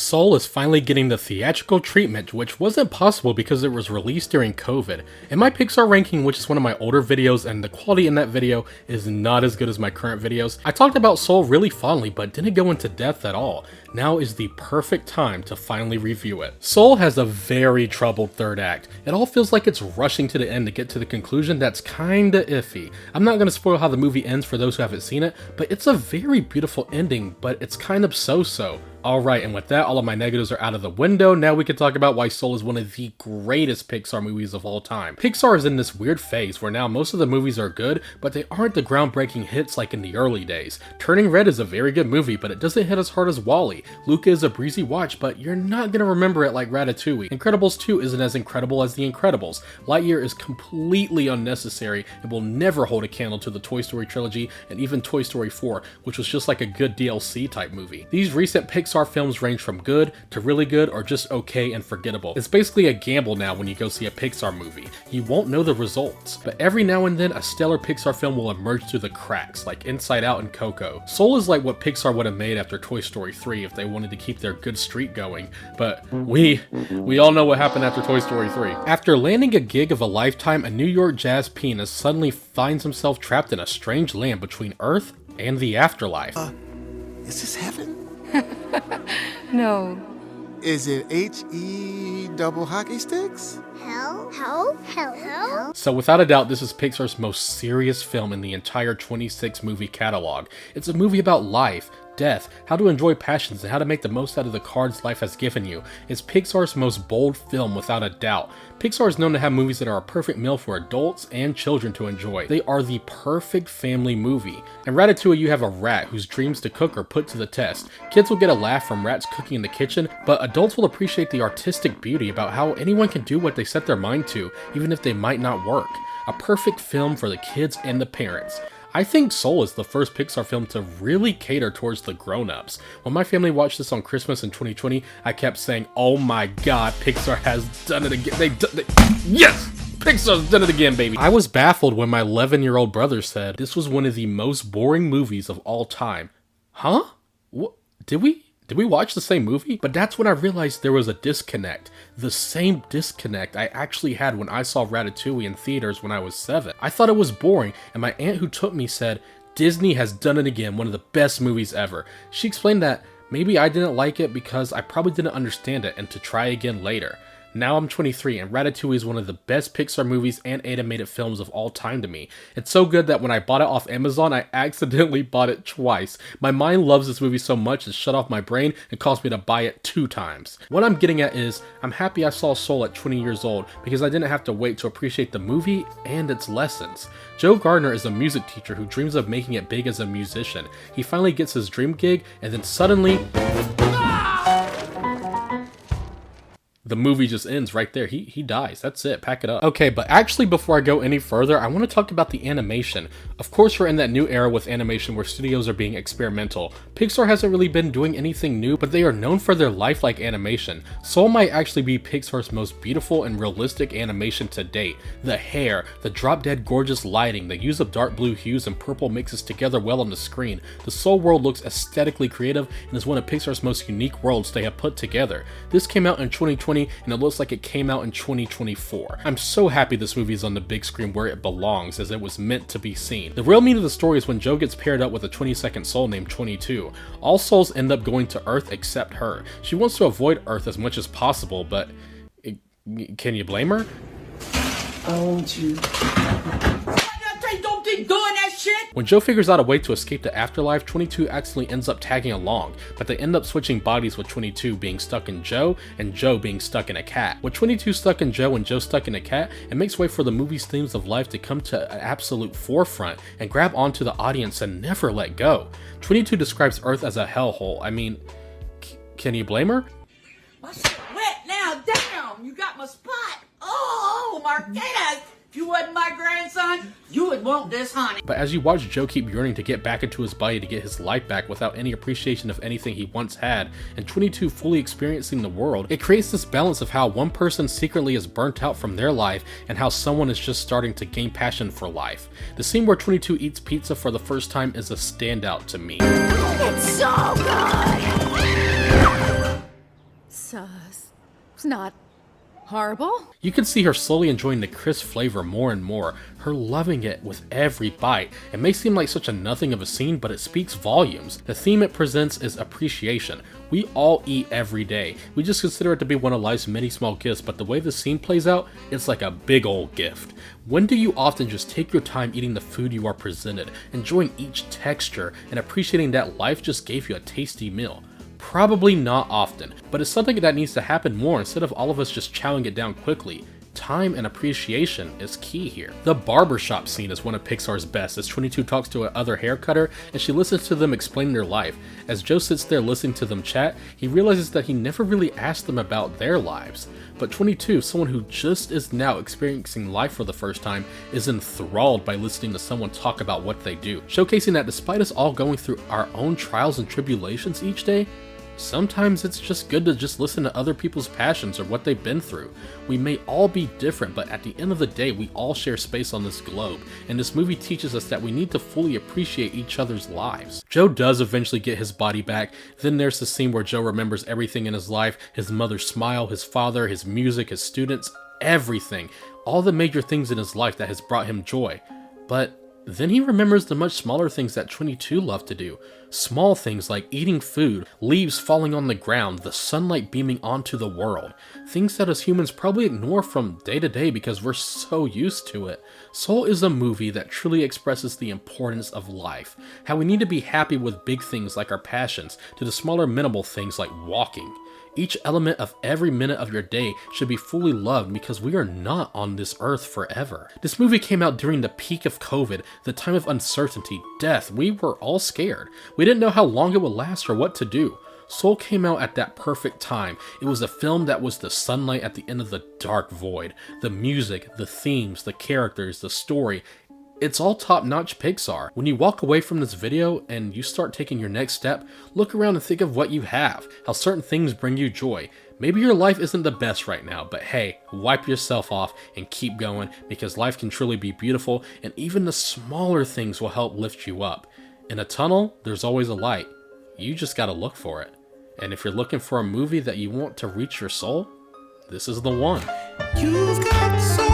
Soul is finally getting the theatrical treatment, which wasn't possible because it was released during COVID. In my Pixar ranking, which is one of my older videos, and the quality in that video is not as good as my current videos, I talked about Soul really fondly but didn't go into depth at all. Now is the perfect time to finally review it. Soul has a very troubled third act. It all feels like it's rushing to the end to get to the conclusion that's kinda iffy. I'm not gonna spoil how the movie ends for those who haven't seen it, but it's a very beautiful ending, but it's kind of so-so. Alright, and with that, all of my negatives are out of the window. Now we can talk about why Soul is one of the greatest Pixar movies of all time. Pixar is in this weird phase where now most of the movies are good, but they aren't the groundbreaking hits like in the early days. Turning Red is a very good movie, but it doesn't hit as hard as WALL-E. Luca is a breezy watch, but you're not gonna remember it like Ratatouille. Incredibles 2 isn't as incredible as The Incredibles. Lightyear is completely unnecessary and will never hold a candle to the Toy Story trilogy and even Toy Story 4, which was just like a good DLC type movie. These recent Pixar films range from good to really good or just okay and forgettable. It's basically a gamble now when you go see a Pixar movie. You won't know the results, but every now and then a stellar Pixar film will emerge through the cracks, like Inside Out and Coco. Soul is like what Pixar would have made after Toy Story 3 if they wanted to keep their good streak going, but we all know what happened after Toy Story 3. After landing a gig of a lifetime, a New York jazz pianist suddenly finds himself trapped in a strange land between Earth and the afterlife. Is this heaven? No. Is it H-E double hockey sticks? Hell? So without a doubt, this is Pixar's most serious film in the entire 26 movie catalog. It's a movie about life, death, how to enjoy passions, and how to make the most out of the cards life has given you. It's Pixar's most bold film without a doubt. Pixar is known to have movies that are a perfect meal for adults and children to enjoy. They are the perfect family movie. In Ratatouille, you have a rat whose dreams to cook are put to the test. Kids will get a laugh from rats cooking in the kitchen, but adults will appreciate the artistic beauty about how anyone can do what they set their mind to, even if they might not work. A perfect film for the kids and the parents. I think Soul is the first Pixar film to really cater towards the grown-ups. When my family watched this on Christmas in 2020, I kept saying, oh my god, Pixar has done it again. Yes! Pixar's done it again, baby! I was baffled when my 11-year-old brother said this was one of the most boring movies of all time. Huh? What? Did we watch the same movie? But that's when I realized there was a disconnect. The same disconnect I actually had when I saw Ratatouille in theaters when I was 7. I thought it was boring, and my aunt who took me said, Disney has done it again, one of the best movies ever. She explained that maybe I didn't like it because I probably didn't understand it and to try again later. Now I'm 23 and Ratatouille is one of the best Pixar movies and animated films of all time to me. It's so good that when I bought it off Amazon, I accidentally bought it twice. My mind loves this movie so much it shut off my brain and caused me to buy it 2 times. What I'm getting at is, I'm happy I saw Soul at 20 years old because I didn't have to wait to appreciate the movie and its lessons. Joe Gardner is a music teacher who dreams of making it big as a musician. He finally gets his dream gig and then suddenly the movie just ends right there. He dies. That's it. Pack it up. Okay, but actually before I go any further, I want to talk about the animation. Of course, we're in that new era with animation where studios are being experimental. Pixar hasn't really been doing anything new, but they are known for their lifelike animation. Soul might actually be Pixar's most beautiful and realistic animation to date. The hair, the drop-dead gorgeous lighting, the use of dark blue hues and purple mixes together well on the screen. The Soul world looks aesthetically creative and is one of Pixar's most unique worlds they have put together. This came out in 2020 and it looks like it came out in 2024. I'm so happy this movie is on the big screen where it belongs, as it was meant to be seen. The real meat of the story is when Joe gets paired up with a 22nd soul named 22. All souls end up going to Earth except her. She wants to avoid Earth as much as possible, but can you blame her? I want you. Don't keep doing that shit! When Joe figures out a way to escape the afterlife, 22 accidentally ends up tagging along, but they end up switching bodies with 22 being stuck in Joe and Joe being stuck in a cat. With 22 stuck in Joe and Joe stuck in a cat, it makes way for the movie's themes of life to come to an absolute forefront and grab onto the audience and never let go. 22 describes Earth as a hellhole. I mean, can you blame her? My shit wet now, damn! You got my spot! Oh, Marquez! If you wasn't my grandson, you would want this, honey. But as you watch Joe keep yearning to get back into his body to get his life back without any appreciation of anything he once had, and 22 fully experiencing the world, it creates this balance of how one person secretly is burnt out from their life and how someone is just starting to gain passion for life. The scene where 22 eats pizza for the first time is a standout to me. It's so good! it's not horrible. You can see her slowly enjoying the crisp flavor more and more, her loving it with every bite. It may seem like such a nothing of a scene, but it speaks volumes. The theme it presents is appreciation. We all eat every day. We just consider it to be one of life's many small gifts, but the way the scene plays out, it's like a big old gift. When do you often just take your time eating the food you are presented, enjoying each texture, and appreciating that life just gave you a tasty meal? Probably not often, but it's something that needs to happen more instead of all of us just chowing it down quickly. Time and appreciation is key here. The barbershop scene is one of Pixar's best, as 22 talks to another haircutter and she listens to them explain their life. As Joe sits there listening to them chat, he realizes that he never really asked them about their lives. But 22, someone who just is now experiencing life for the first time, is enthralled by listening to someone talk about what they do, showcasing that despite us all going through our own trials and tribulations each day, sometimes it's just good to just listen to other people's passions or what they've been through. We may all be different, but at the end of the day, we all share space on this globe, and this movie teaches us that we need to fully appreciate each other's lives. Joe does eventually get his body back. Then there's the scene where Joe remembers everything in his life, his mother's smile, his father, his music, his students, everything. All the major things in his life that has brought him joy. But then he remembers the much smaller things that 22 loved to do. Small things like eating food, leaves falling on the ground, the sunlight beaming onto the world. Things that as humans probably ignore from day to day because we're so used to it. Soul is a movie that truly expresses the importance of life. How we need to be happy with big things like our passions, to the smaller minimal things like walking. Each element of every minute of your day should be fully loved because we are not on this earth forever. This movie came out during the peak of COVID, the time of uncertainty, death. We were all scared. We didn't know how long it would last or what to do. Soul came out at that perfect time. It was a film that was the sunlight at the end of the dark void. The music, the themes, the characters, the story. It's all top-notch Pixar. When you walk away from this video and you start taking your next step, look around and think of what you have, how certain things bring you joy. Maybe your life isn't the best right now, but hey, wipe yourself off and keep going because life can truly be beautiful and even the smaller things will help lift you up. In a tunnel, there's always a light. You just gotta look for it. And if you're looking for a movie that you want to reach your soul, this is the one. You've got so